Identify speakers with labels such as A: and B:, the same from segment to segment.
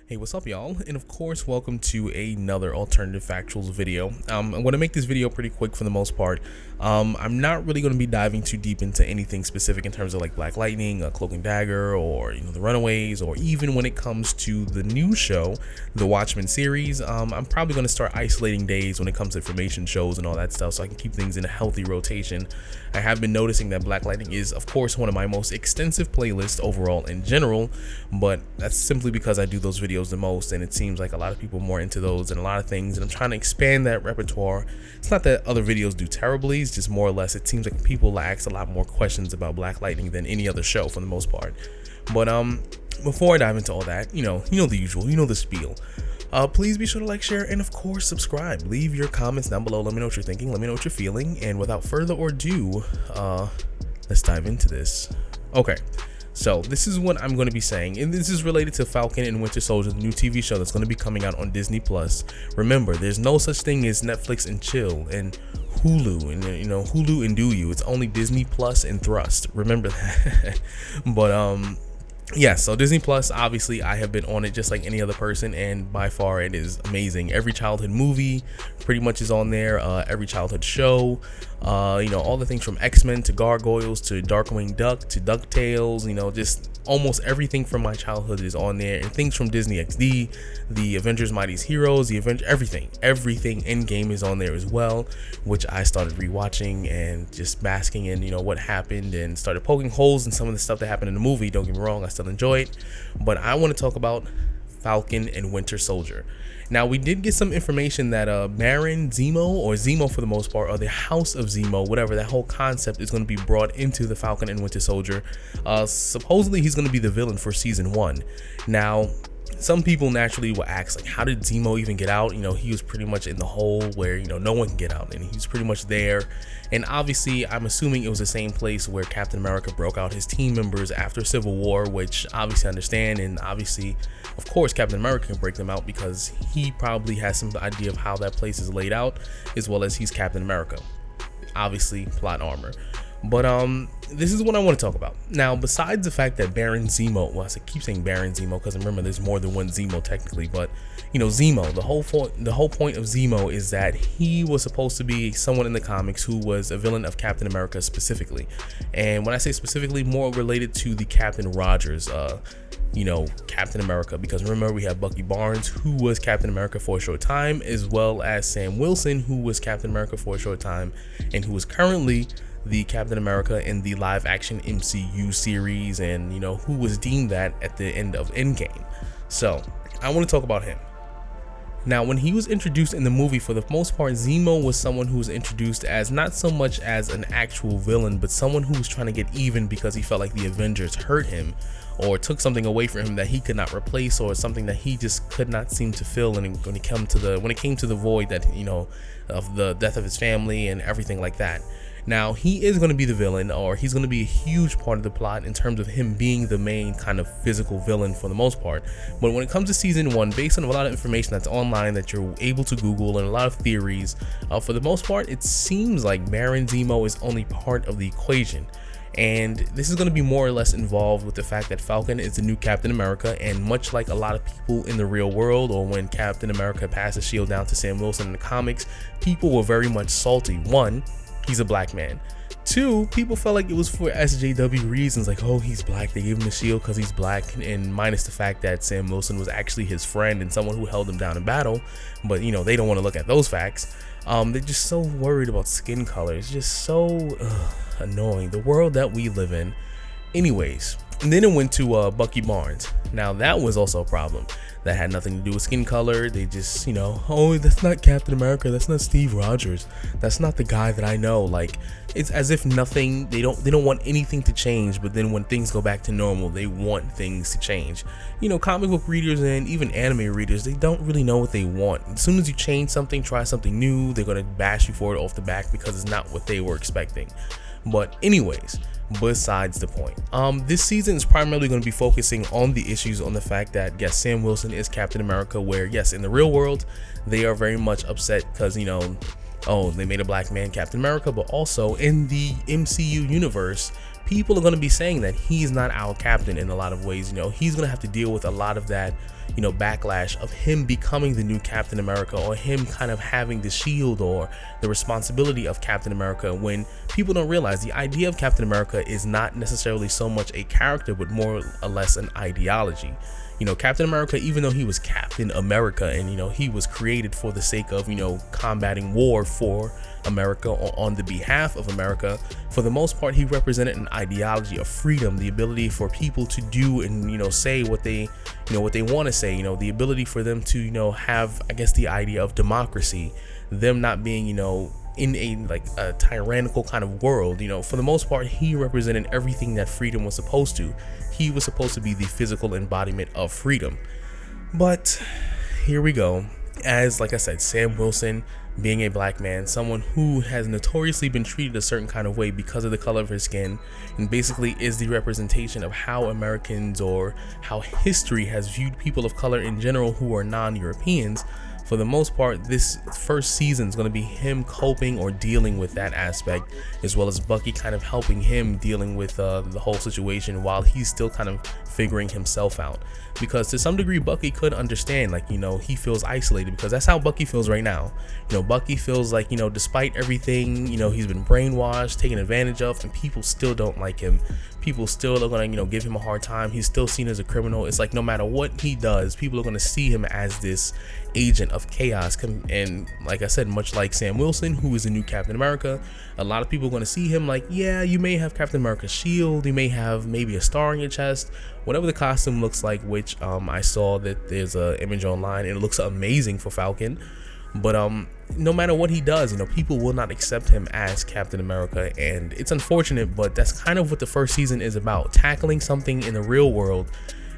A: Hey, what's up, y'all? And of course, welcome to another alternative factuals video. I'm going to make this video pretty quick for the most part. I'm not really going to be diving too deep into anything specific in terms of like Black Lightning, Cloak and Dagger, or the Runaways, or even when it comes to the new show, the Watchmen series. I'm probably going to start isolating days when it comes to information shows and all that stuff, so I can keep things in a healthy rotation. I have been noticing that Black Lightning is, of course, one of my most extensive playlists overall in general, but that's simply because I do those videos the most, and it seems like a lot of people are more into those and a lot of things, and I'm trying to expand that repertoire. It's not that other videos do terribly, it's just more or less it seems like people ask a lot more questions about Black Lightning than any other show for the most part. But before I dive into all that, you know the usual, the spiel. Please be sure to like, share, and of course subscribe. Leave your comments down below. Let me know what you're thinking, let me know what you're feeling, and without further ado, let's dive into this. Okay, so this is what I'm going to be saying, and this is related to Falcon and Winter Soldier, the new TV show that's going to be coming out on Disney Plus. Remember, there's no such thing as Netflix and chill and Hulu and Hulu and do you. It's only Disney Plus and Thrust. Remember that. But yeah, so Disney Plus, obviously I have been on it just like any other person, and by far it is amazing. Every childhood movie pretty much is on there, every childhood show, all the things from X-Men to Gargoyles to Darkwing Duck to DuckTales, just almost everything from my childhood is on there, and things from Disney XD, the Avengers Mightiest Heroes, everything Endgame is on there as well, which I started rewatching and just basking in what happened, and started poking holes in some of the stuff that happened in the movie. Don't get me wrong, I still enjoy it, but I want to talk about Falcon and Winter Soldier. Now, we did get some information that Baron Zemo, or Zemo for the most part, or the House of Zemo, whatever, that whole concept is going to be brought into the Falcon and Winter Soldier. Supposedly he's going to be the villain for season 1. Now, some people naturally will ask, like, how did Zemo even get out? He was pretty much in the hole where no one can get out, and he's pretty much there. And obviously I'm assuming it was the same place where Captain America broke out his team members after Civil War, which obviously I understand, and obviously of course Captain America can break them out because he probably has some idea of how that place is laid out, as well as he's Captain America, obviously plot armor. But this is what I want to talk about. Now, besides the fact that Baron Zemo, well, I keep saying Baron Zemo because remember there's more than one Zemo technically, but Zemo, the whole point of Zemo is that he was supposed to be someone in the comics who was a villain of Captain America specifically. And when I say specifically, more related to the Captain Rogers, Captain America, because remember we have Bucky Barnes, who was Captain America for a short time, as well as Sam Wilson, who was Captain America for a short time and who is currently the Captain America in the live action MCU series, and who was deemed that at the end of Endgame. So I want to talk about him. Now, when he was introduced in the movie, for the most part, Zemo was someone who was introduced as not so much as an actual villain, but someone who was trying to get even because he felt like the Avengers hurt him or took something away from him that he could not replace, or something that he just could not seem to fill. And when it came to the void that of the death of his family and everything like that. Now, he is going to be the villain, or he's going to be a huge part of the plot in terms of him being the main kind of physical villain for the most part. But when it comes to season 1, based on a lot of information that's online that you're able to Google and a lot of theories, for the most part, it seems like Baron Zemo is only part of the equation. And this is going to be more or less involved with the fact that Falcon is the new Captain America, and much like a lot of people in the real world, or when Captain America passed the shield down to Sam Wilson in the comics, people were very much salty. 1, he's a black man. 2, people felt like it was for SJW reasons, like, oh, he's black, they gave him the shield because he's black, and minus the fact that Sam Wilson was actually his friend and someone who held him down in battle. But they don't want to look at those facts. They're just so worried about skin color. It's just so annoying, the world that we live in. Anyways, and then it went to Bucky Barnes. Now, that was also a problem. That had nothing to do with skin color. They just, oh, that's not Captain America, that's not Steve Rogers, that's not the guy that I know. Like, it's as if nothing, they don't want anything to change, but then when things go back to normal, they want things to change. Comic book readers and even anime readers, they don't really know what they want. As soon as you change something, try something new, they're gonna bash you for it off the back because it's not what they were expecting. But anyways, besides the point, this season is primarily going to be focusing on the issues on the fact that, yes, Sam Wilson is Captain America, where, yes, in the real world they are very much upset because oh, they made a black man Captain America, but also in the MCU universe, people are going to be saying that he's not our captain in a lot of ways. He's going to have to deal with a lot of that, backlash of him becoming the new Captain America, or him kind of having the shield or the responsibility of Captain America, when people don't realize the idea of Captain America is not necessarily so much a character, but more or less an ideology. Captain America, even though he was Captain America and, he was created for the sake of, combating war for America or on the behalf of America, for the most part, he represented an ideology of freedom, the ability for people to do and, say what they, what they want to say, the ability for them to, have, I guess, the idea of democracy, them not being, in a tyrannical kind of world. For the most part, he represented everything that freedom was supposed to. He was supposed to be the physical embodiment of freedom. But here we go. As, like I said, Sam Wilson, being a black man, someone who has notoriously been treated a certain kind of way because of the color of his skin, and basically is the representation of how Americans, or how history has viewed people of color in general who are non-Europeans. For the most part, this first season is going to be him coping or dealing with that aspect, as well as Bucky kind of helping him dealing with the whole situation while he's still kind of figuring himself out. Because to some degree, Bucky could understand, he feels isolated, because that's how Bucky feels right now. Bucky feels like, despite everything, he's been brainwashed, taken advantage of, and people still don't like him. People still are going to, give him a hard time. He's still seen as a criminal. It's like no matter what he does, people are going to see him as this agent of chaos. And like I said, much like Sam Wilson, who is the new Captain America, a lot of people are going to see him like, yeah, you may have Captain America's shield, you may have maybe a star on your chest, whatever the costume looks like, which I saw that there's an image online and it looks amazing for Falcon. But no matter what he does, people will not accept him as Captain America, and it's unfortunate, but that's kind of what the first season is about, tackling something in the real world,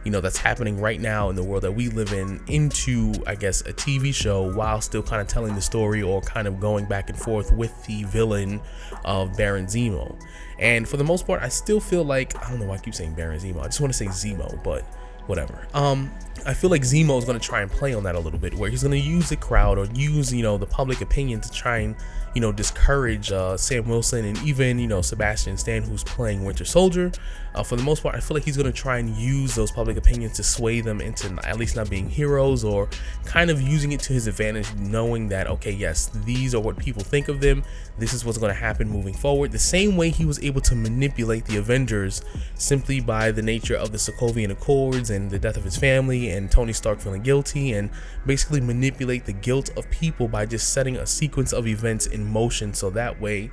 A: that's happening right now in the world that we live in, into, I guess, a TV show, while still kind of telling the story, or kind of going back and forth with the villain of Baron Zemo. And for the most part, I still feel like, I don't know why I keep saying Baron Zemo, I just want to say Zemo, but whatever. I feel like Zemo is going to try and play on that a little bit, where he's going to use the crowd, or use, the public opinion to try and, discourage Sam Wilson, and even, Sebastian Stan, who's playing Winter Soldier. For the most part, I feel like he's going to try and use those public opinions to sway them into at least not being heroes, or kind of using it to his advantage, knowing that, okay, yes, these are what people think of them. This is what's going to happen moving forward. The same way he was able to manipulate the Avengers simply by the nature of the Sokovian Accords and the death of his family, and Tony Stark feeling guilty, and basically manipulate the guilt of people by just setting a sequence of events in motion, so that way,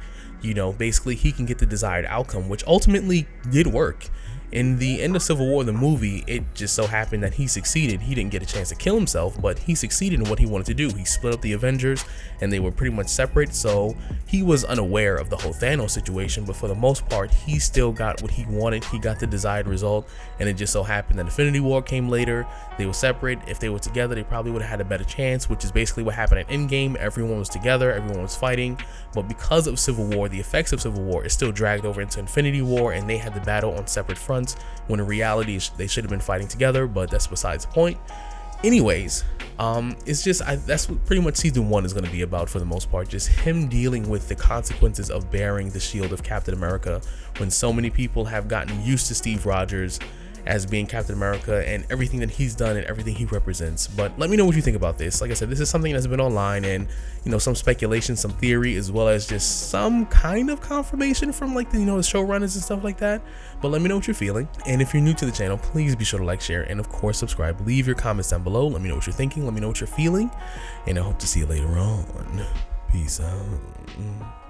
A: basically he can get the desired outcome, which ultimately did work. In the end of Civil War, the movie, it just so happened that he succeeded. He didn't get a chance to kill himself, but he succeeded in what he wanted to do. He split up the Avengers, and they were pretty much separate, so he was unaware of the whole Thanos situation, but for the most part, he still got what he wanted. He got the desired result, and it just so happened that Infinity War came later. They were separate. If they were together, they probably would have had a better chance, which is basically what happened at Endgame. Everyone was together, everyone was fighting, but because of Civil War, the effects of Civil War is still dragged over into Infinity War, and they had the battle on separate fronts, when in reality they should have been fighting together, but that's besides the point. Anyways, it's just that's what pretty much season 1 is going to be about, for the most part, just him dealing with the consequences of bearing the shield of Captain America, when so many people have gotten used to Steve Rogers as being Captain America and everything that he's done and everything he represents. But let me know what you think about this. Like I said, this is something that's been online, and some speculation, some theory, as well as just some kind of confirmation from the showrunners and stuff like that. But let me know what you're feeling, and if you're new to the channel, please be sure to like, share, and of course subscribe. Leave your comments down below. Let me know what you're thinking, let me know what you're feeling, and I hope to see you later on. Peace out.